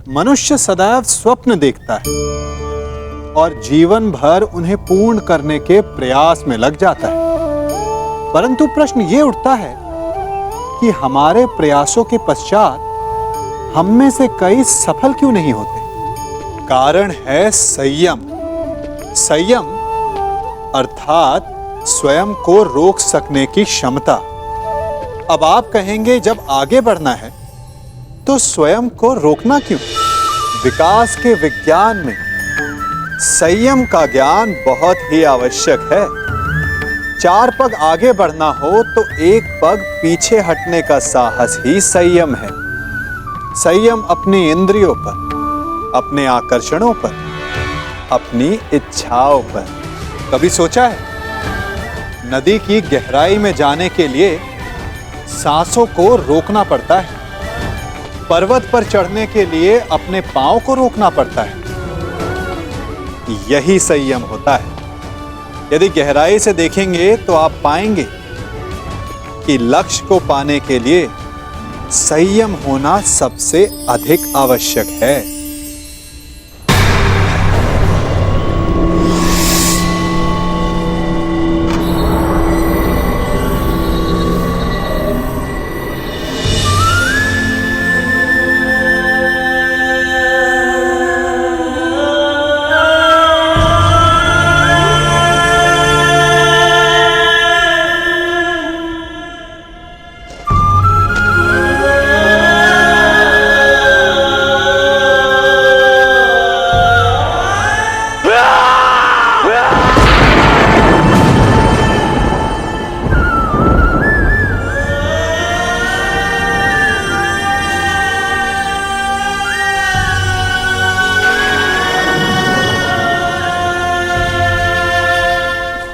मनुष्य सदैव स्वप्न देखता है और जीवन भर उन्हें पूर्ण करने के प्रयास में लग जाता है। परंतु प्रश्न ये उठता है कि हमारे प्रयासों के पश्चात हम में से कई सफल क्यों नहीं होते? कारण है संयम। संयम अर्थात स्वयं को रोक सकने की क्षमता। अब आप कहेंगे, जब आगे बढ़ना है तो स्वयं को रोकना क्यों? विकास के विज्ञान में संयम का ज्ञान बहुत ही आवश्यक है। 4 पग आगे बढ़ना हो तो 1 पग पीछे हटने का साहस ही संयम है। संयम अपनी इंद्रियों पर, अपने आकर्षणों पर, अपनी इच्छाओं पर। कभी सोचा है, नदी की गहराई में जाने के लिए सांसों को रोकना पड़ता है। पर्वत पर चढ़ने के लिए अपने पांव को रोकना पड़ता है। यही संयम होता है। यदि गहराई से देखेंगे तो आप पाएंगे कि लक्ष्य को पाने के लिए संयम होना सबसे अधिक आवश्यक है।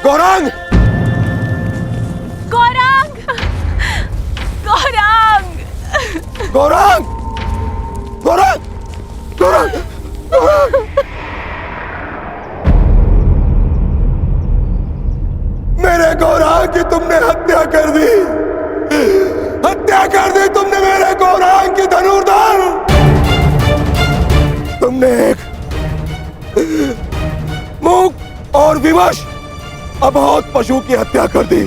गौरांग! गौरांग! गौरांग! गौरांग! गौरांग! गौरांग! गौरांग! मेरे गौरांग की तुमने हत्या कर दी। हत्या कर दी तुमने मेरे गौरांग की धनुर्धर। तुमने एक मूक और विवश अबोध पशु की हत्या कर दी,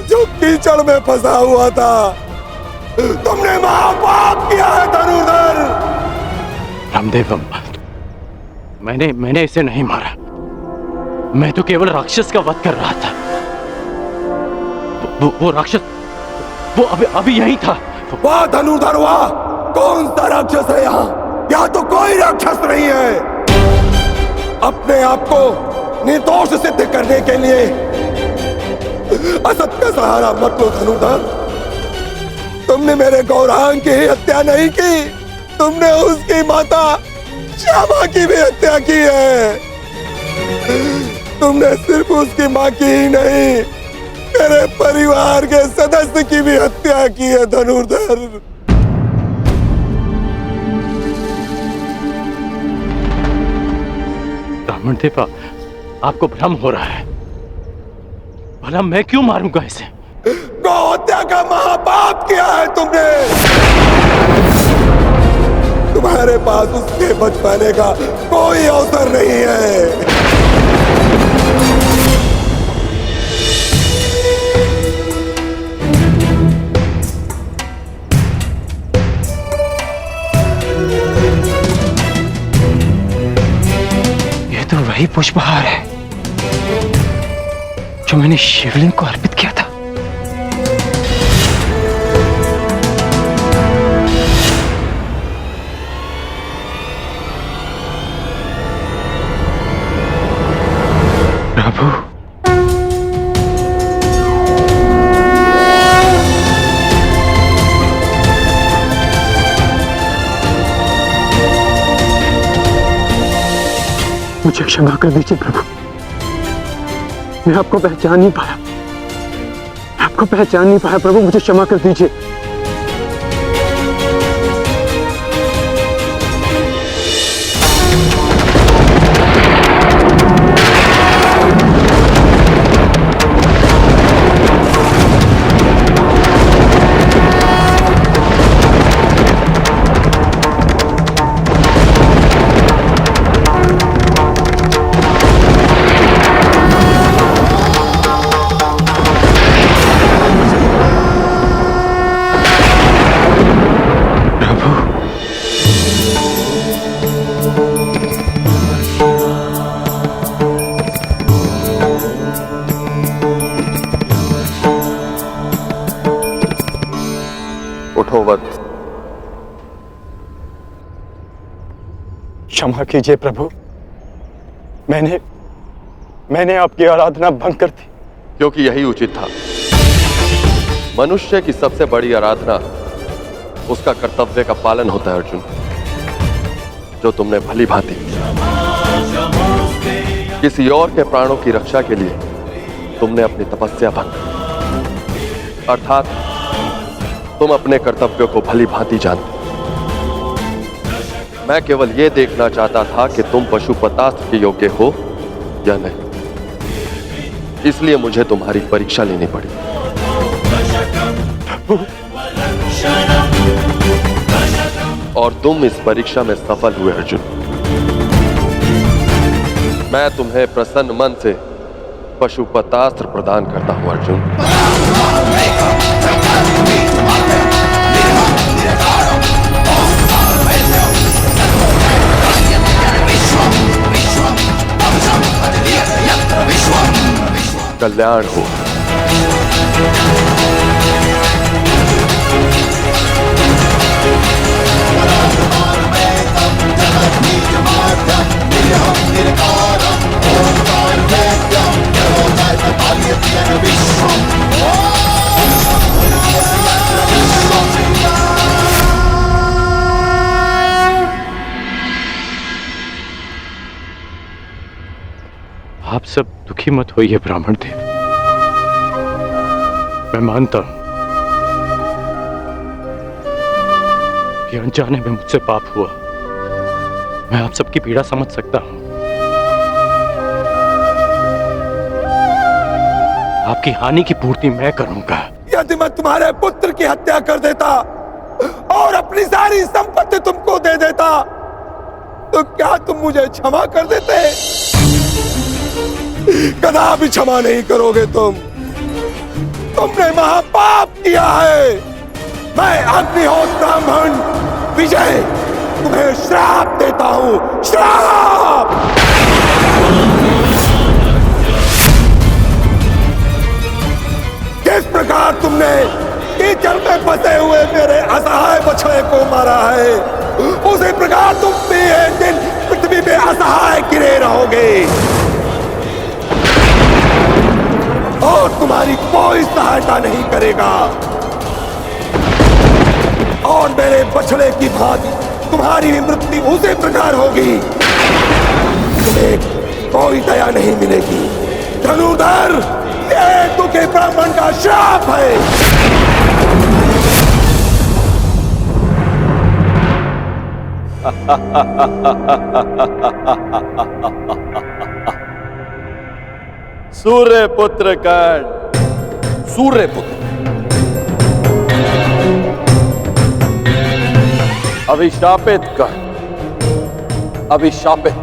जो कीचड़ में फंसा हुआ था। तुमने महापाप किया है धनुर्धर। रामदेव, मैंने इसे नहीं मारा। मैं तो केवल राक्षस का वध कर रहा था। वो राक्षस वो अभी यही था। वाह धनुर्धर वाह! कौन सा राक्षस है यहाँ? यहाँ तो कोई राक्षस नहीं है। अपने आप को निर्दोष सिद्ध करने के लिए असत का सहारा मत लो धनुर्धर। तुमने मेरे गौरांग की हत्या नहीं की, तुमने उसकी माता श्यामा की भी हत्या की है। तुमने सिर्फ उसकी मां की ही नहीं, मेरे परिवार के सदस्य की भी हत्या की है धनुर्धर। ब्राह्मण देवा, आपको भ्रम हो रहा है। भला मैं क्यों मारूंगा इसे? गौ हत्या का महापाप किया है तुमने। तुम्हारे पास उसके बच पाने का कोई अवसर नहीं है। ये तो वही पुष्पहार है जो मैंने शिवलिंग को अर्पित किया था। प्रभु, मुझे क्षमा कर दीजिए प्रभु। मैं आपको पहचान नहीं पाया। प्रभु, मुझे क्षमा कर दीजिए। क्षमा कीजिए प्रभु, मैंने आपकी आराधना भंग कर दी। क्योंकि यही उचित था। मनुष्य की सबसे बड़ी आराधना उसका कर्तव्य का पालन होता है अर्जुन, जो तुमने भली भांति किसी और के प्राणों की रक्षा के लिए तुमने अपनी तपस्या भंग की। अर्थात तुम अपने कर्तव्यों को भली भांति जानते। मैं केवल यह देखना चाहता था कि तुम पशुपतास्त्र के योग्य हो या नहीं, इसलिए मुझे तुम्हारी परीक्षा लेनी पड़ी। और तुम इस परीक्षा में सफल हुए अर्जुन। मैं तुम्हें प्रसन्न मन से पशुपतास्त्र प्रदान करता हूं अर्जुन। कल्याण हो। आप सब दुखी मत होइए ब्राह्मण देव। मैं मानता हूं कि अनजाने में मुझसे पाप हुआ। मैं आप सबकी पीड़ा समझ सकता हूं। आपकी हानि की पूर्ति मैं करूंगा। यदि मैं तुम्हारे पुत्र की हत्या कर देता और अपनी सारी संपत्ति तुमको दे देता, तो क्या तुम मुझे क्षमा कर देते? कदापि क्षमा नहीं करोगे तुम। तुमने महापाप किया है। मैं अग्निहोत्र ब्राह्मण विजय तुम्हें श्राप देता हूं। श्राप! किस प्रकार तुमने कीचड़ में फंसे हुए मेरे असहाय बछड़े को मारा है, उसी प्रकार तुम भी एक दिन पृथ्वी पे असहाय गिरे रहोगे और तुम्हारी कोई सहायता नहीं करेगा। और मेरे बछड़े की भांति तुम्हारी भी मृत्यु उसी प्रकार होगी। तुम्हें कोई दया नहीं मिलेगी। धनुर्धर, ये दुखी ब्राह्मण का श्राप है। सूर्य पुत्र कर्ण, सूर्य पुत्र, अभिशापित कर्ण, अभिशापित।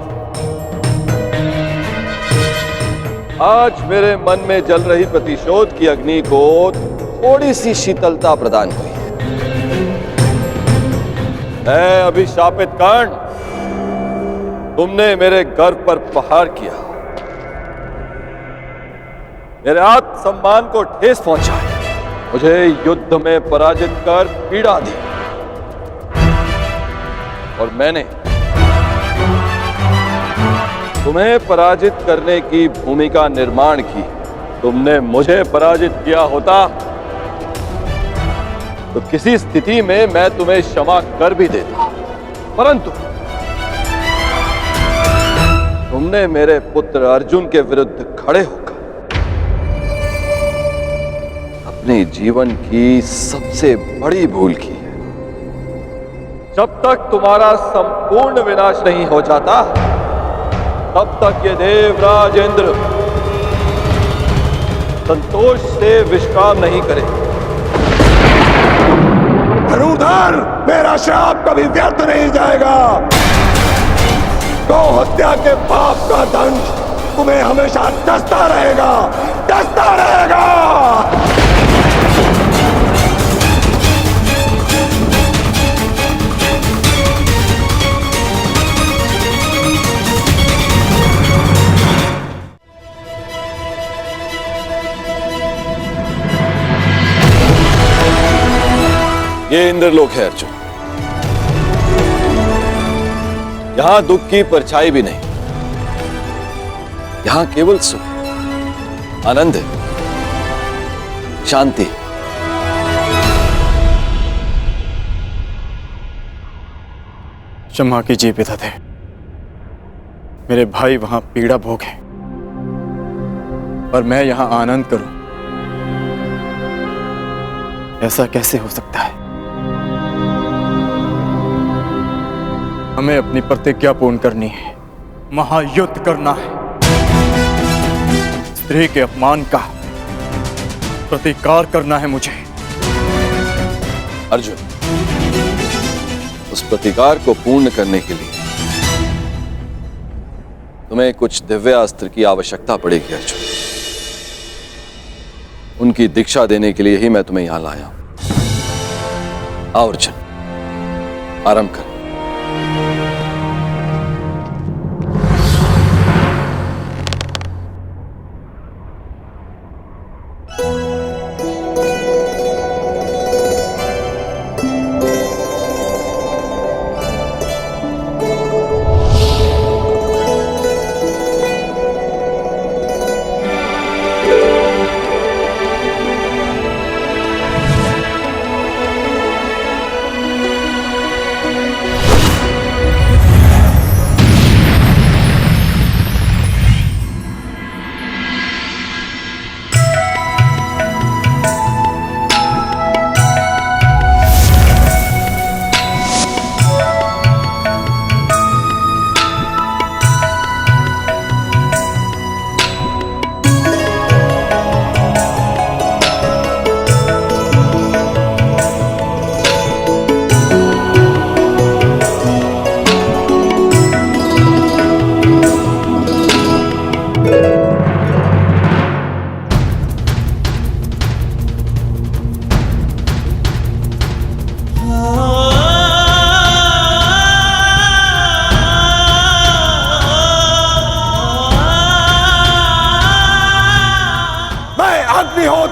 आज मेरे मन में जल रही प्रतिशोध की अग्नि को थोड़ी सी शीतलता प्रदान हुई है। अभिशापित कर्ण, तुमने मेरे गर्व पर प्रहार किया, मेरे आत्मसम्मान को ठेस पहुंचाई, मुझे युद्ध में पराजित कर पीड़ा दी, और मैंने तुम्हें पराजित करने की भूमिका निर्माण की। तुमने मुझे पराजित किया होता तो किसी स्थिति में मैं तुम्हें क्षमा कर भी देता, परंतु तुमने मेरे पुत्र अर्जुन के विरुद्ध खड़े होकर अपने जीवन की सबसे बड़ी भूल की है। जब तक तुम्हारा संपूर्ण विनाश नहीं हो जाता, तब तक ये देवराज इंद्र संतोष से विश्राम नहीं करे। धनुर्धर, मेरा श्राप कभी व्यर्थ नहीं जाएगा। गौ हत्या के पाप का दंड तुम्हें हमेशा डसता रहेगा, डसता रहेगा। ये इंद्रलोक है अर्जुन। यहां दुख की परछाई भी नहीं, यहां केवल सुख, आनंद है, शांति। क्षमा कीजिए पितादे, मेरे भाई वहां पीड़ा भोगे और मैं यहां आनंद करूं, ऐसा कैसे हो सकता है? हमें अपनी प्रतिज्ञा पूर्ण करनी है, महायुद्ध करना है। स्त्री के अपमान का प्रतिकार करना है मुझे। अर्जुन, उस प्रतिकार को पूर्ण करने के लिए तुम्हें कुछ दिव्य अस्त्र की आवश्यकता पड़ेगी अर्जुन। उनकी दीक्षा देने के लिए ही मैं तुम्हें यहां लाया हूं। आओ अर्जुन, आरंभ कर।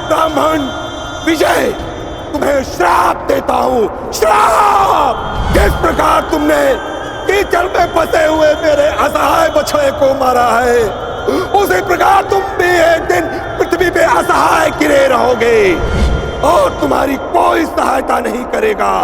ब्राह्मण विजय, तुम्हें श्राप देता हूं, श्राप। जिस प्रकार तुमने कीचड़ में फंसे हुए मेरे असहाय बछड़े को मारा है, उसी प्रकार तुम भी एक दिन पृथ्वी पे असहाय गिरे रहोगे और तुम्हारी कोई सहायता नहीं करेगा।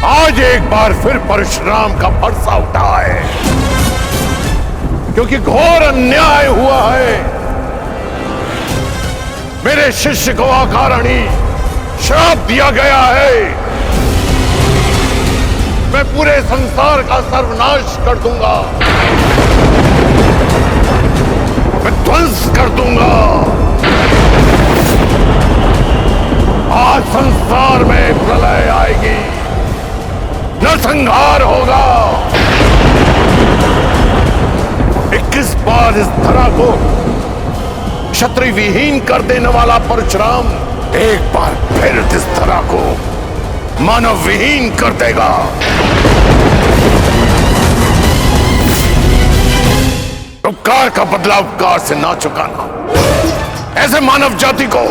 आज एक बार फिर परशुराम का फरसा उठा है, क्योंकि घोर अन्याय हुआ है। मेरे शिष्य को अकारणी श्राप दिया गया है। मैं पूरे संसार का सर्वनाश कर दूंगा, मैं ध्वंस कर दूंगा। आज संसार में प्रलय आएगी, नरसंहार होगा। 21 बार इस धरा को क्षत्रिय विहीन कर देने वाला परशुराम एक बार फिर इस धरा को मानव विहीन कर देगा। उपकार का बदला उपकार से ना चुकाना, ऐसे मानव जाति को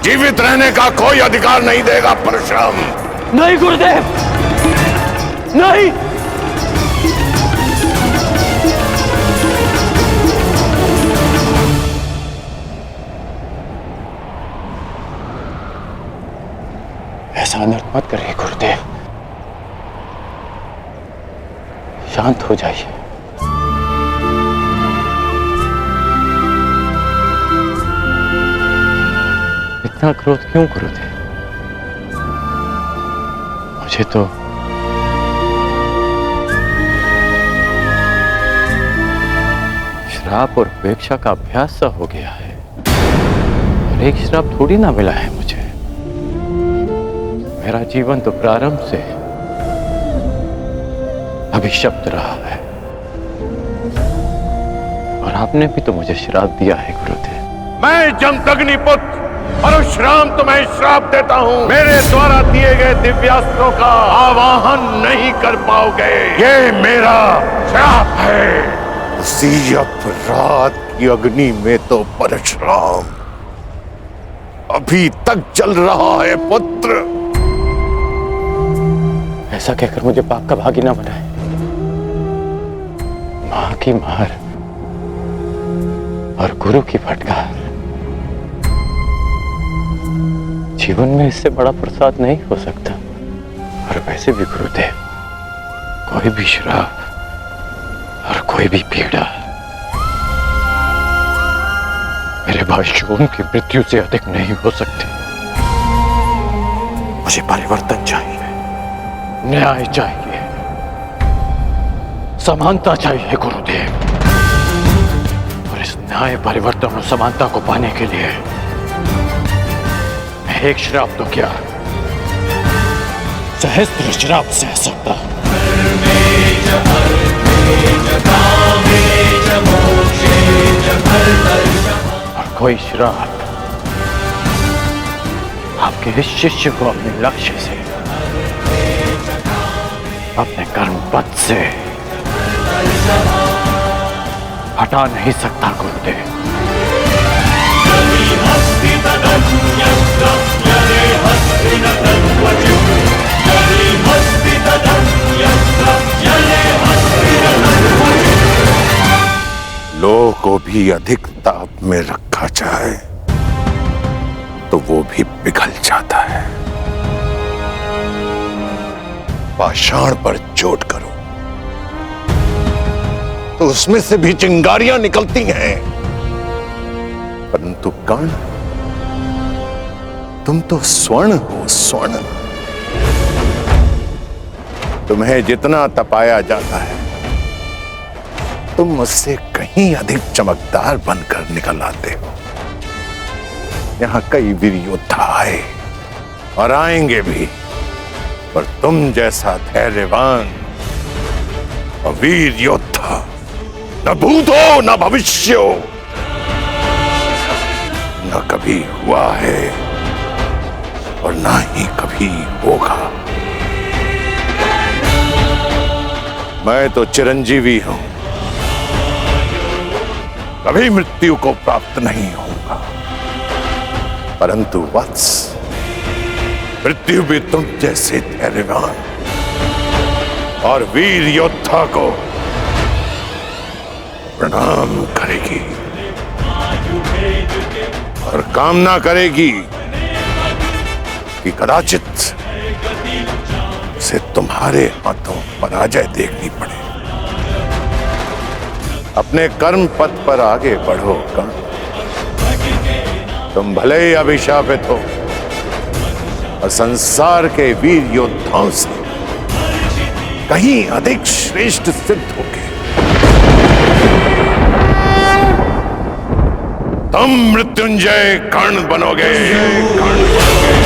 जीवित रहने का कोई अधिकार नहीं देगा परशुराम। नहीं गुरुदेव, नहीं। ऐसा अनर्थ मत करिए गुरुदेव, शांत हो जाइए। इतना क्रोध क्यों गुरुदेव? मुझे तो श्राप और उपेक्षा का अभ्यास सा हो गया है, और एक श्राप थोड़ी ना मिला है मुझे। मेरा जीवन तो प्रारंभ से अभिशप्त रहा है, और आपने भी तो मुझे श्राप दिया है गुरुदेव। मैं जमदग्नि पुत्र परशुराम तुम्हें श्राप देता हूँ, मेरे द्वारा दिए गए दिव्यास्त्रों का आवाहन नहीं कर पाओगे। ये मेरा श्राप है। उसी अपराध की अग्नि में तो परशुराम अभी तक जल रहा है पुत्र। ऐसा कहकर मुझे पाप का भागी ना बनाए। मां की मार और गुरु की फटकार, जीवन में इससे बड़ा प्रसाद नहीं हो सकता। और वैसे भी गुरुदेव, कोई भी श्राप और कोई भी पीड़ा मेरे भाइयों की मृत्यु से अधिक नहीं हो सकती। मुझे परिवर्तन चाहिए, न्याय चाहिए, समानता चाहिए गुरुदेव। और इस न्याय, परिवर्तन और समानता को पाने के लिए एक श्राप तो क्या, सहस्त्र श्राप सह सकता। और कोई श्राप आपके इस शिष्य को अपने लक्ष्य से, अपने कर्म पथ से हटा नहीं सकता गुरुदेव। लोह को भी अधिक ताप में रखा जाए तो वो भी पिघल जाता है। पाषाण पर चोट करो तो उसमें से भी चिंगारियां निकलती हैं, परंतु कर्ण, तुम तो स्वर्ण हो, स्वर्ण। तुम्हें जितना तपाया जाता है, तुम मुझसे कहीं अधिक चमकदार बनकर निकल आते हो। यहां कई वीर योद्धा आए और आएंगे भी, पर तुम जैसा धैर्यवान और वीर योद्धा न भूत हो न भविष्य हो, न कभी हुआ है और ना ही कभी होगा। मैं तो चिरंजीवी हूं, कभी मृत्यु को प्राप्त नहीं होगा, परंतु वत्स, मृत्यु भी तुम जैसे धैर्यवान और वीर योद्धा को प्रणाम करेगी और कामना करेगी कि कदाचित उसे तुम्हारे हाथों पराजय देखनी पड़े। अपने कर्म पथ पर आगे बढ़ो कर्ण। तुम भले ही अभिशापित हो और संसार के वीर योद्धाओं से कहीं अधिक श्रेष्ठ सिद्ध होगे। तुम मृत्युंजय कर्ण बनोगे, कर्ण बनोगे।